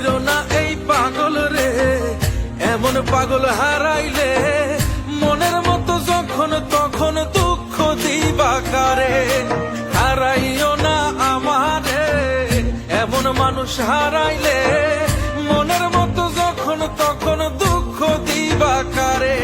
চাইরো না এই পাগল রে, এমন পাগল হারাইলে মনের মতো যখন তখন দুঃখ দিবা কারে। হারাইও না আমারে, এমন মানুষ হারাইলে মনের মতো যখন তখন দুঃখ দিবা কারে।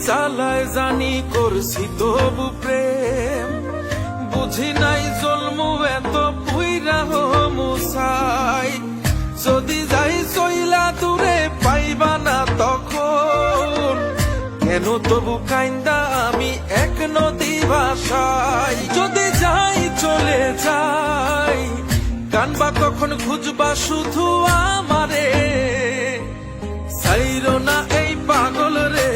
জ্বালায় জানি করছি তবু প্রেম, বুঝি নাই জন্মু এত পুইরা মুসাই। যদি যাই চইলা দূরে পাইবা না তখন, কেন তবু কাইন্দা আমি এক নদী ভাষায়। যদি যাই চলে যাই কানবা তখন খুঁজবা শুধু আমারে। চাইরো না এই পাগল রে,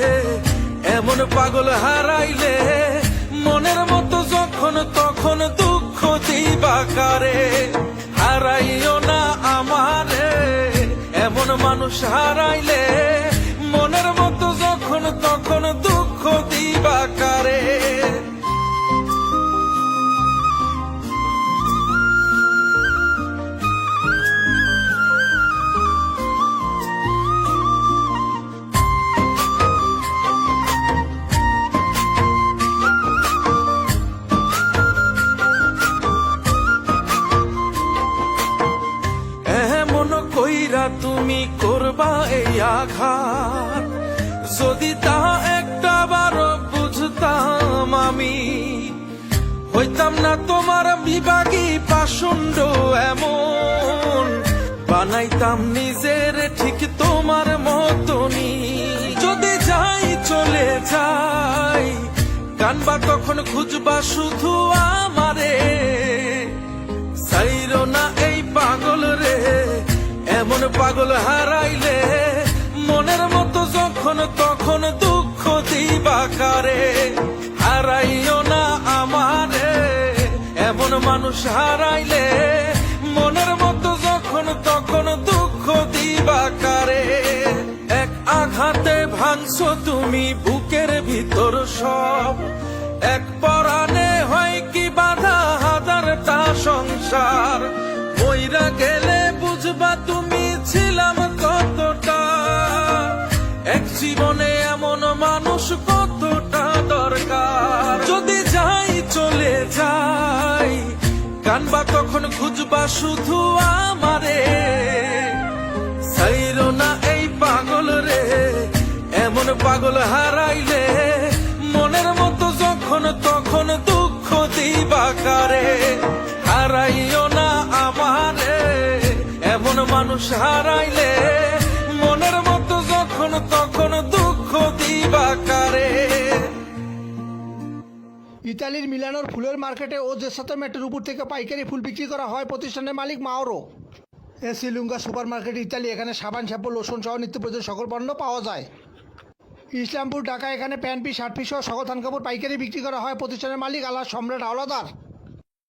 এমন পাগল হারাইলে মনের মতো যখন তখন দুঃখ দিবা কারে। হারাইও না আমারে, এমন মানুষ হারাইলে মনের মতো যখন তখন দুঃখ দিবা কারে। কইরা তুমি করবা এই আঘাত, যদি তা একটা বার বুঝতাম আমি, হইতাম না তোমার বিভাগী পাষণ্ড এমন। বানাইতাম নিজের ঠিক তোমার মতনই। যদি যাই চলে যাই কানবা তখন খুঁজবা শুধু আমারে। চাইরো না এই পাগল রে, এমন পাগল হারাইলে মনের মতো যখন তখন দুঃখ দিবা কারে। হারাইও না আমারে, এমন মানুষ হারাইলে মনের মতো যখন তখন দুঃখ দিবা কারে। এক আঘাতে ভাঙছো তুমি বুকের ভিতর সব, এক পরাণে হয় কি বাধা হাজারটা সংসার। মইরা গেলে বুঝবা তুমি ছিলাম কতটা, এক জীবনে এমন মানুষ কতটা দরকার। যদি যাই চলে যাই কানবা তখন খুঁজবা শুধু আমারে। চাইরো না এই পাগল রে, এমন পাগল হারাইলে মনের মতো যখন তখন দুঃখ দিবা কারে। হারাইও না আমারে, এমন মানুষ হারাইলে মনের মতো যখন তখন দুঃখ দিবা কারে। ইতালির মিলানোর ফুলের মার্কেটে ও জেসাতো মেটের উপর থেকে পাইকারি ফুল বিক্রি করা হয় প্রতিষ্ঠানের মালিক Mauro. Esselunga supermarket Italy, এখানে সাবান শ্যাম্পু লোশন সহ নিত্য প্রয়োজনীয় সকল পণ্য পাওয়া যায়। ইসলামপুর ঢাকা, এখানে প্যান্ট পিস শার্ট পিস সহ সকল থান কাপড় পাইকারি বিক্রি করা হয় প্রতিষ্ঠানের মালিক আল্লাহ সম্রাট হাওলাদার।